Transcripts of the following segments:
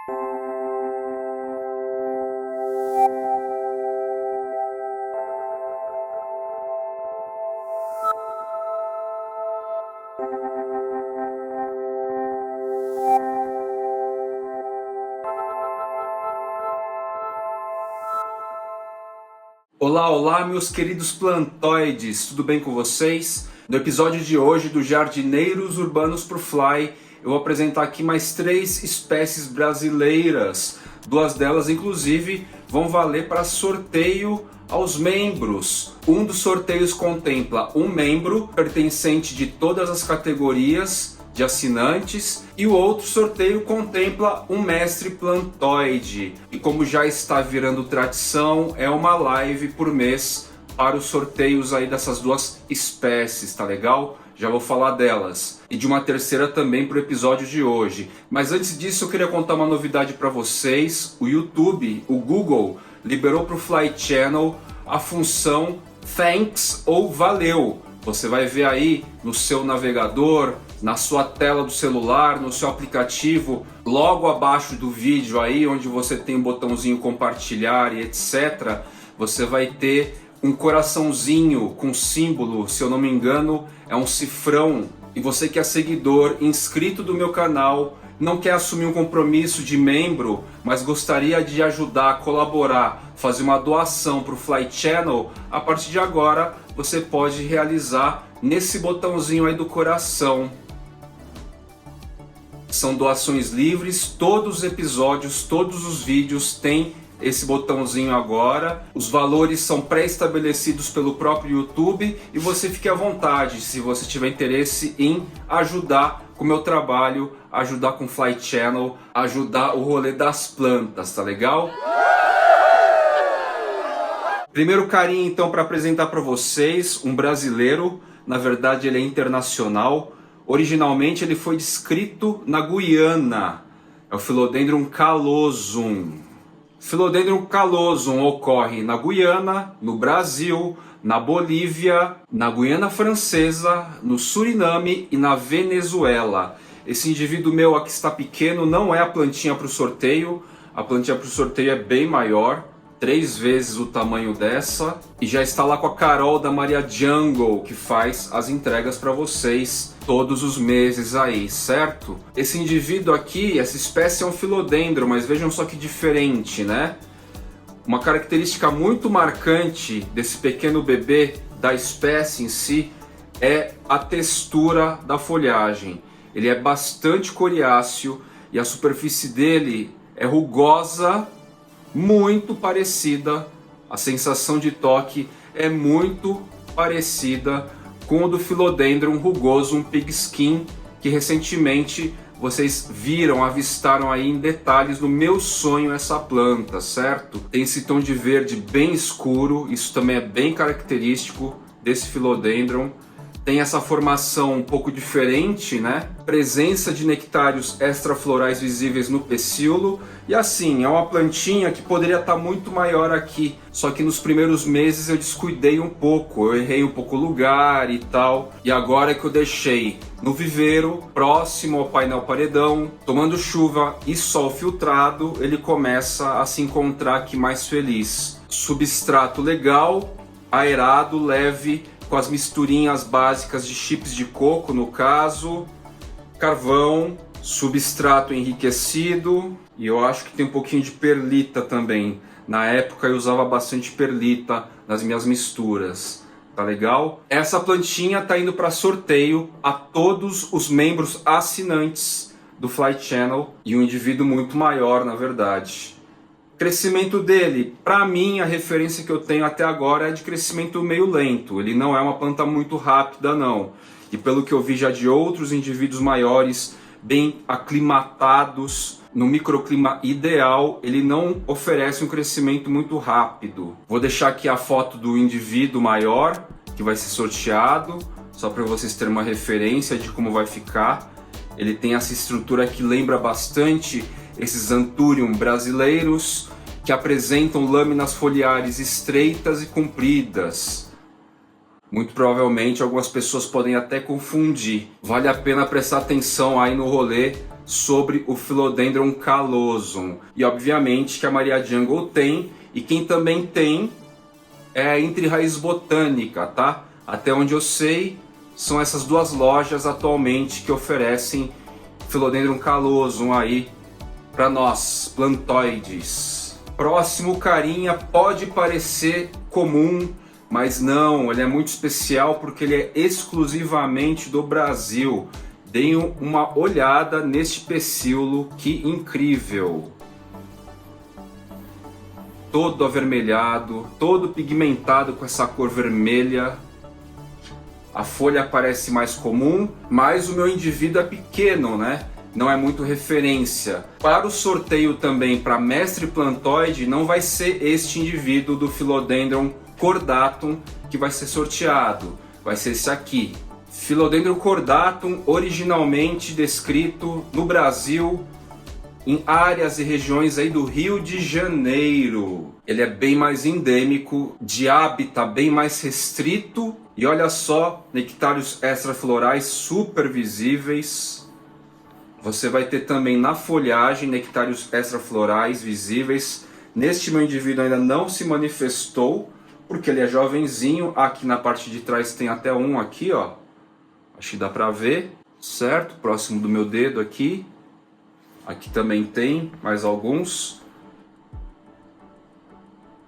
Olá, olá, meus queridos plantoides, tudo bem com vocês? No episódio de hoje do Jardineiros Urbanos pro Fly, eu vou apresentar aqui mais 3 espécies brasileiras. 2 delas, inclusive, vão valer para sorteio aos membros. Um dos sorteios contempla um membro pertencente de todas as categorias de assinantes, e o outro sorteio contempla um mestre plantoide. E como já está virando tradição, é uma live por mês para os sorteios aí dessas 2 espécies, tá legal? Já vou falar delas. E de uma terceira também para o episódio de hoje. Mas antes disso eu queria contar uma novidade para vocês. O YouTube, o Google, liberou para o Fly Channel a função Thanks ou Valeu. Você vai ver aí no seu navegador, na sua tela do celular, no seu aplicativo, logo abaixo do vídeo aí, onde você tem o botãozinho compartilhar e etc, você vai ter um coraçãozinho com símbolo, se eu não me engano, é um cifrão. E você que é seguidor, inscrito do meu canal, não quer assumir um compromisso de membro, mas gostaria de ajudar, colaborar, fazer uma doação para o Fly Channel, a partir de agora você pode realizar nesse botãozinho aí do coração. São doações livres, todos os episódios, todos os vídeos têm esse botãozinho agora. Os valores são pré-estabelecidos pelo próprio YouTube e você fique à vontade, se você tiver interesse em ajudar com o meu trabalho, ajudar com o Fly Channel, ajudar o rolê das plantas, tá legal? Primeiro carinha então para apresentar para vocês, um brasileiro, na verdade ele é internacional. Originalmente ele foi descrito na Guiana, é o Philodendron callosum. Philodendron callosum ocorre na Guiana, no Brasil, na Bolívia, na Guiana Francesa, no Suriname e na Venezuela. Esse indivíduo meu aqui está pequeno, não é a plantinha para o sorteio, a plantinha para o sorteio é bem maior, 3 vezes o tamanho dessa, e já está lá com a Carol da Maria Jungle, que faz as entregas para vocês todos os meses aí, certo? Esse indivíduo aqui, essa espécie é um Philodendron, mas vejam só que diferente, né? Uma característica muito marcante desse pequeno bebê, da espécie em si, é a textura da folhagem. Ele é bastante coriáceo e a superfície dele é rugosa, muito parecida, a sensação de toque é muito parecida com o do Philodendron rugosum pigskin, que recentemente vocês viram, avistaram aí em detalhes no meu sonho essa planta, certo? Tem esse tom de verde bem escuro, isso também é bem característico desse Philodendron. Tem essa formação um pouco diferente, né? Presença de nectários extraflorais visíveis no pecíolo. E assim, é uma plantinha que poderia estar muito maior aqui. Só que nos primeiros meses eu descuidei um pouco, eu errei um pouco o lugar e tal. E agora que eu deixei no viveiro, próximo ao painel paredão, tomando chuva e sol filtrado, ele começa a se encontrar aqui mais feliz. Substrato legal, aerado, leve, com as misturinhas básicas de chips de coco, no caso, carvão, substrato enriquecido, e eu acho que tem um pouquinho de perlita também. Na época eu usava bastante perlita nas minhas misturas, tá legal? Essa plantinha tá indo para sorteio a todos os membros assinantes do Fly Channel, e um indivíduo muito maior, na verdade. Crescimento dele, para mim, a referência que eu tenho até agora é de crescimento meio lento. Ele não é uma planta muito rápida, não. E pelo que eu vi já de outros indivíduos maiores, bem aclimatados, no microclima ideal, ele não oferece um crescimento muito rápido. Vou deixar aqui a foto do indivíduo maior, que vai ser sorteado, só para vocês terem uma referência de como vai ficar. Ele tem essa estrutura que lembra bastante esses Anthurium brasileiros, que apresentam lâminas foliares estreitas e compridas. Muito provavelmente algumas pessoas podem até confundir. Vale a pena prestar atenção aí no rolê sobre o Philodendron callosum. E obviamente que a Maria Jungle tem, e quem também tem é a Entre Raiz Botânica, tá? Até onde eu sei, são essas duas lojas atualmente que oferecem Philodendron callosum aí para nós, plantoides. Próximo carinha pode parecer comum, mas não, ele é muito especial porque ele é exclusivamente do Brasil. Deem uma olhada neste pecíolo, que incrível! Todo avermelhado, todo pigmentado com essa cor vermelha. A folha parece mais comum, mas o meu indivíduo é pequeno, né? Não é muito referência. Para o sorteio também para mestre plantoide, não vai ser este indivíduo do Philodendron cordatum que vai ser sorteado. Vai ser esse aqui. Philodendron cordatum, originalmente descrito no Brasil, em áreas e regiões aí do Rio de Janeiro. Ele é bem mais endêmico, de hábitat bem mais restrito. E olha só, nectários extraflorais super visíveis. Você vai ter também na folhagem nectários extraflorais visíveis. Neste meu indivíduo ainda não se manifestou, porque ele é jovenzinho. Aqui na parte de trás tem até um aqui, ó. Acho que dá pra ver, certo? Próximo do meu dedo aqui. Aqui também tem mais alguns.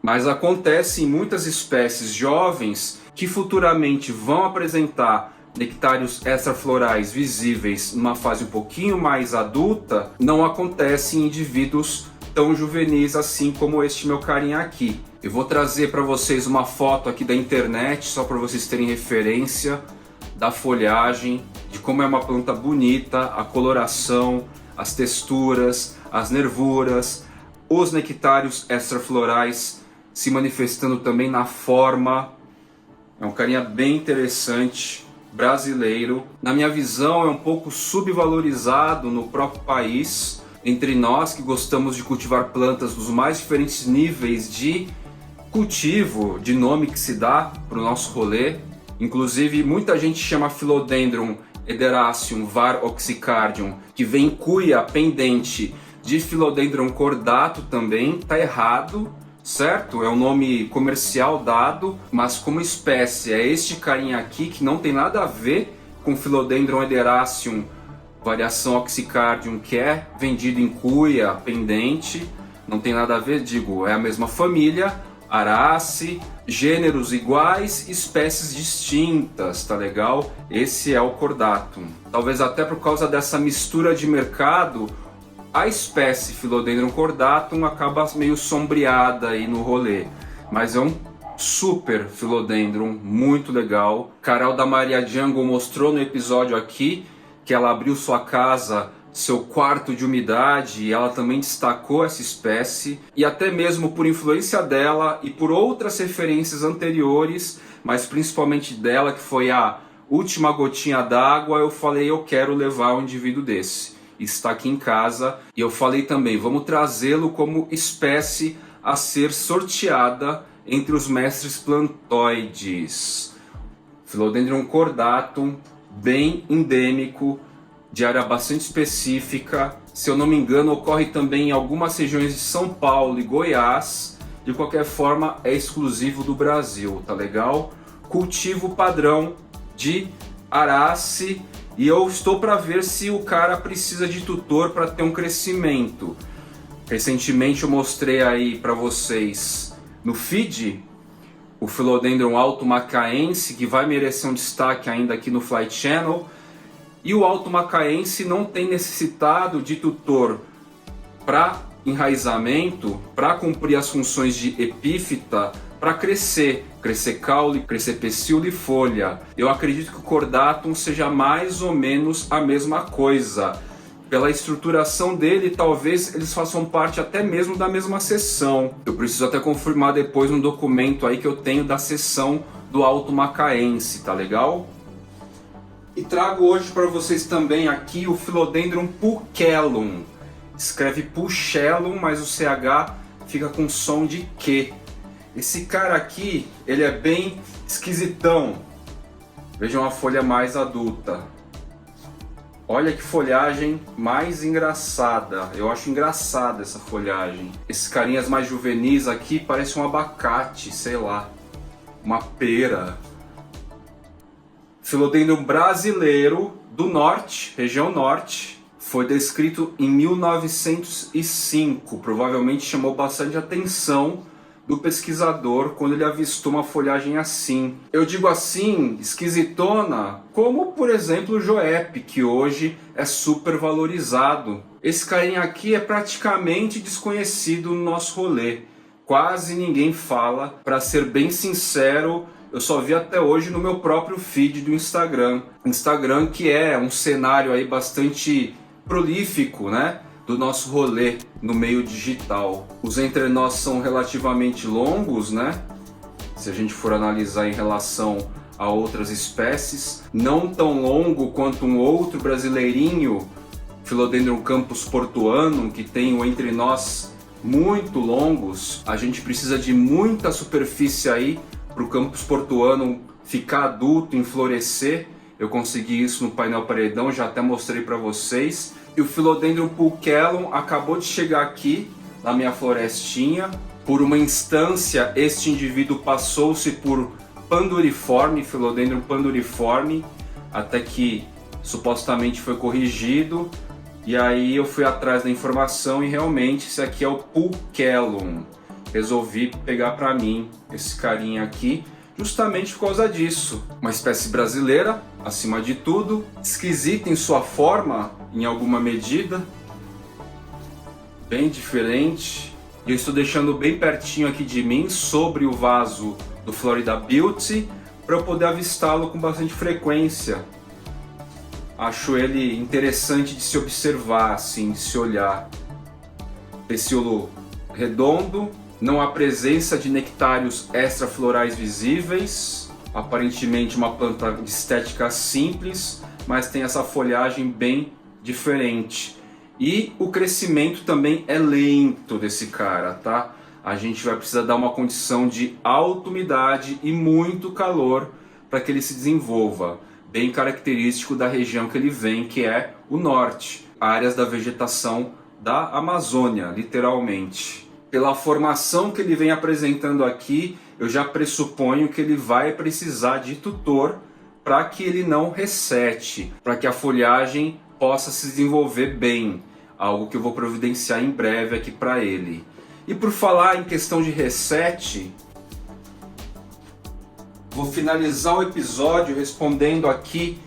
Mas acontece em muitas espécies jovens que futuramente vão apresentar nectários extraflorais visíveis numa fase um pouquinho mais adulta, não acontece em indivíduos tão juvenis assim como este meu carinha aqui. Eu vou trazer para vocês uma foto aqui da internet, só para vocês terem referência da folhagem, de como é uma planta bonita, a coloração, as texturas, as nervuras, os nectários extraflorais se manifestando também na forma. É um carinha bem interessante, brasileiro. Na minha visão é um pouco subvalorizado no próprio país, entre nós que gostamos de cultivar plantas dos mais diferentes níveis de cultivo, de nome que se dá para o nosso rolê. Inclusive muita gente chama Philodendron Ederaceum var oxycardium, que vem cuia pendente, de Philodendron cordatum também. Tá errado, certo? É um nome comercial dado, mas como espécie é este carinha aqui, que não tem nada a ver com Philodendron Ederaceum variação oxycardium, que é vendido em cuia pendente. Não tem nada a ver, digo, é a mesma família, Arace, gêneros iguais, espécies distintas, tá legal? Esse é o cordatum. Talvez até por causa dessa mistura de mercado, a espécie Philodendron cordatum acaba meio sombreada aí no rolê. Mas é um super Philodendron, muito legal. Carol da Maria Jungle mostrou no episódio aqui que ela abriu sua casa, seu quarto de umidade, e ela também destacou essa espécie, e até mesmo por influência dela e por outras referências anteriores, mas principalmente dela, que foi a última gotinha d'água, eu falei, eu quero levar um indivíduo desse. Está aqui em casa, e eu falei também, vamos trazê-lo como espécie a ser sorteada entre os mestres plantoides. Philodendron cordatum, bem endêmico, de área bastante específica. Se eu não me engano, ocorre também em algumas regiões de São Paulo e Goiás. De qualquer forma, é exclusivo do Brasil, tá legal? Cultivo padrão de Arace. E eu estou para ver se o cara precisa de tutor para ter um crescimento. Recentemente eu mostrei aí para vocês no feed o Philodendron Alto Macaense, que vai merecer um destaque ainda aqui no Fly Channel. E o Alto Macaense não tem necessitado de tutor para enraizamento, para cumprir as funções de epífita, para crescer caule, crescer pecíolo e folha. Eu acredito que o cordatum seja mais ou menos a mesma coisa. Pela estruturação dele, talvez eles façam parte até mesmo da mesma seção. Eu preciso até confirmar depois no documento aí que eu tenho da seção do Alto Macaense, tá legal? E trago hoje para vocês também aqui o Philodendron pulchellum. Escreve pulchellum, mas o CH fica com som de Q. Esse cara aqui, ele é bem esquisitão. Vejam a folha mais adulta. Olha que folhagem mais engraçada. Eu acho engraçada essa folhagem. Esses carinhas mais juvenis aqui parecem um abacate, sei lá, uma pera. Philodendron brasileiro do norte, região norte, foi descrito em 1905. Provavelmente chamou bastante atenção do pesquisador quando ele avistou uma folhagem assim. Eu digo assim, esquisitona, como por exemplo o Joep, que hoje é super valorizado. Esse carinha aqui é praticamente desconhecido no nosso rolê. Quase ninguém fala. Para ser bem sincero, eu só vi até hoje no meu próprio feed do Instagram. Instagram que é um cenário aí bastante prolífico, né? Do nosso rolê no meio digital. Os entrenós são relativamente longos, né? Se a gente for analisar em relação a outras espécies, não tão longo quanto um outro brasileirinho, Philodendron campus portuanum, que tem o entrenós muito longos. A gente precisa de muita superfície aí para o campus portuanum ficar adulto, enflorescer. Eu consegui isso no painel paredão, já até mostrei para vocês. E o Philodendron pulchellum acabou de chegar aqui na minha florestinha. Por uma instância, este indivíduo passou-se por panduriforme, Philodendron panduriforme, até que supostamente foi corrigido. E aí eu fui atrás da informação e realmente esse aqui é o pulchellum. Resolvi pegar para mim esse carinha aqui, justamente por causa disso. Uma espécie brasileira, acima de tudo, esquisita em sua forma, em alguma medida, bem diferente. E eu estou deixando bem pertinho aqui de mim, sobre o vaso do Florida Beauty, para eu poder avistá-lo com bastante frequência. Acho ele interessante de se observar, assim, de se olhar. Pecíolo redondo, não há presença de nectários extraflorais visíveis, aparentemente uma planta de estética simples, mas tem essa folhagem bem diferente. E o crescimento também é lento desse cara, tá? A gente vai precisar dar uma condição de alta umidade e muito calor para que ele se desenvolva, bem característico da região que ele vem, que é o norte, áreas da vegetação da Amazônia, literalmente. Pela formação que ele vem apresentando aqui, eu já pressuponho que ele vai precisar de tutor para que ele não ressete, para que a folhagem possa se desenvolver bem, algo que eu vou providenciar em breve aqui para ele. E por falar em questão de reset, vou finalizar o episódio respondendo aqui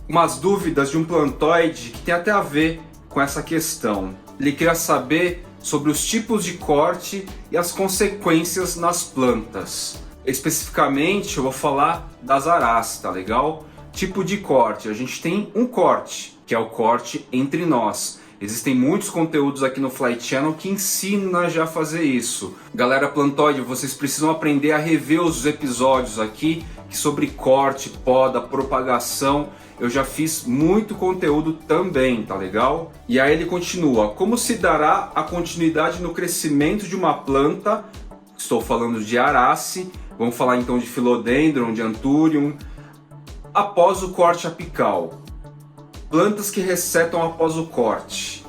umas dúvidas de um plantoide que tem até a ver com essa questão. Ele queria saber sobre os tipos de corte e as consequências nas plantas. Especificamente eu vou falar das arás, tá legal? Tipo de corte, a gente tem um corte, que é o corte entre nós. Existem muitos conteúdos aqui no Fly Channel que ensinam já a fazer isso. Galera plantoide, vocês precisam aprender a rever os episódios aqui, que sobre corte, poda, propagação, eu já fiz muito conteúdo também, tá legal? E aí ele continua, como se dará a continuidade no crescimento de uma planta, estou falando de arace, vamos falar então de Philodendron, de Anthurium, após o corte apical. Plantas que ressetam após o corte.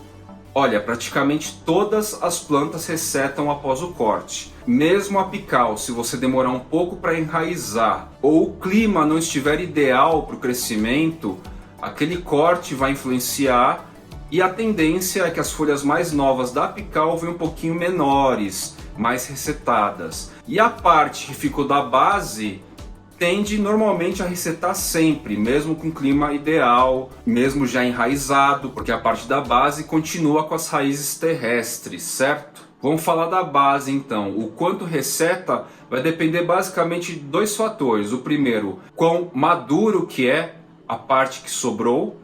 Olha, praticamente todas as plantas ressetam após o corte. Mesmo apical, se você demorar um pouco para enraizar ou o clima não estiver ideal para o crescimento, aquele corte vai influenciar e a tendência é que as folhas mais novas da apical venham um pouquinho menores, mais ressetadas. E a parte que ficou da base tende normalmente a ressetar sempre, mesmo com clima ideal, mesmo já enraizado, porque a parte da base continua com as raízes terrestres, certo? Vamos falar da base então. O quanto resseta vai depender basicamente de dois fatores. O primeiro, quão maduro que é a parte que sobrou.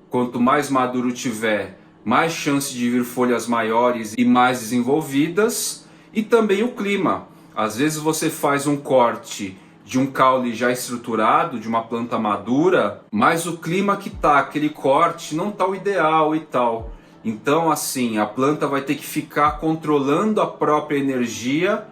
Quanto mais maduro tiver, mais chance de vir folhas maiores e mais desenvolvidas. E também o clima. Às vezes você faz um corte de um caule já estruturado, de uma planta madura, mas o clima que tá, aquele corte, não tá o ideal e tal. Então, assim, a planta vai ter que ficar controlando a própria energia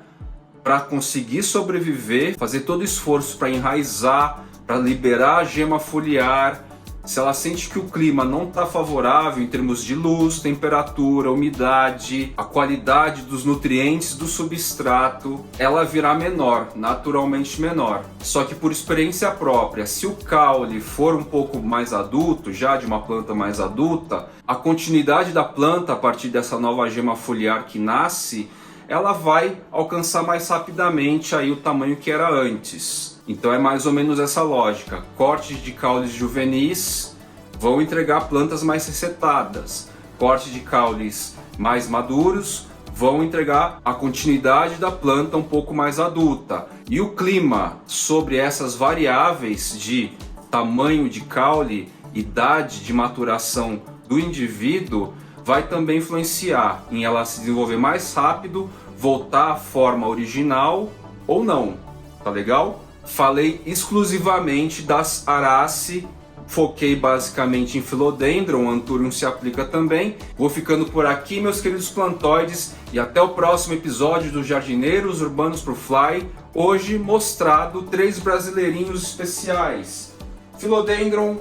para conseguir sobreviver, fazer todo o esforço para enraizar, para liberar a gema foliar, se ela sente que o clima não está favorável em termos de luz, temperatura, umidade, a qualidade dos nutrientes do substrato, ela virá menor, naturalmente menor. Só que por experiência própria, se o caule for um pouco mais adulto, já de uma planta mais adulta, a continuidade da planta a partir dessa nova gema foliar que nasce, ela vai alcançar mais rapidamente aí o tamanho que era antes. Então é mais ou menos essa lógica. Cortes de caules juvenis vão entregar plantas mais recetadas. Cortes de caules mais maduros vão entregar a continuidade da planta um pouco mais adulta. E o clima sobre essas variáveis de tamanho de caule, idade de maturação do indivíduo vai também influenciar em ela se desenvolver mais rápido, voltar à forma original ou não. Tá legal? Falei exclusivamente das Arace, foquei basicamente em Philodendron, Anthurium se aplica também. Vou ficando por aqui, meus queridos plantoides, e até o próximo episódio dos Jardineiros Urbanos pro Fly. Hoje mostrado 3 brasileirinhos especiais: Philodendron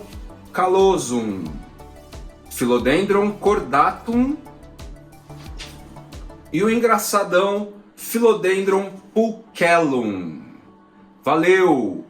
callosum, Philodendron cordatum e o engraçadão Philodendron pulchellum. Valeu!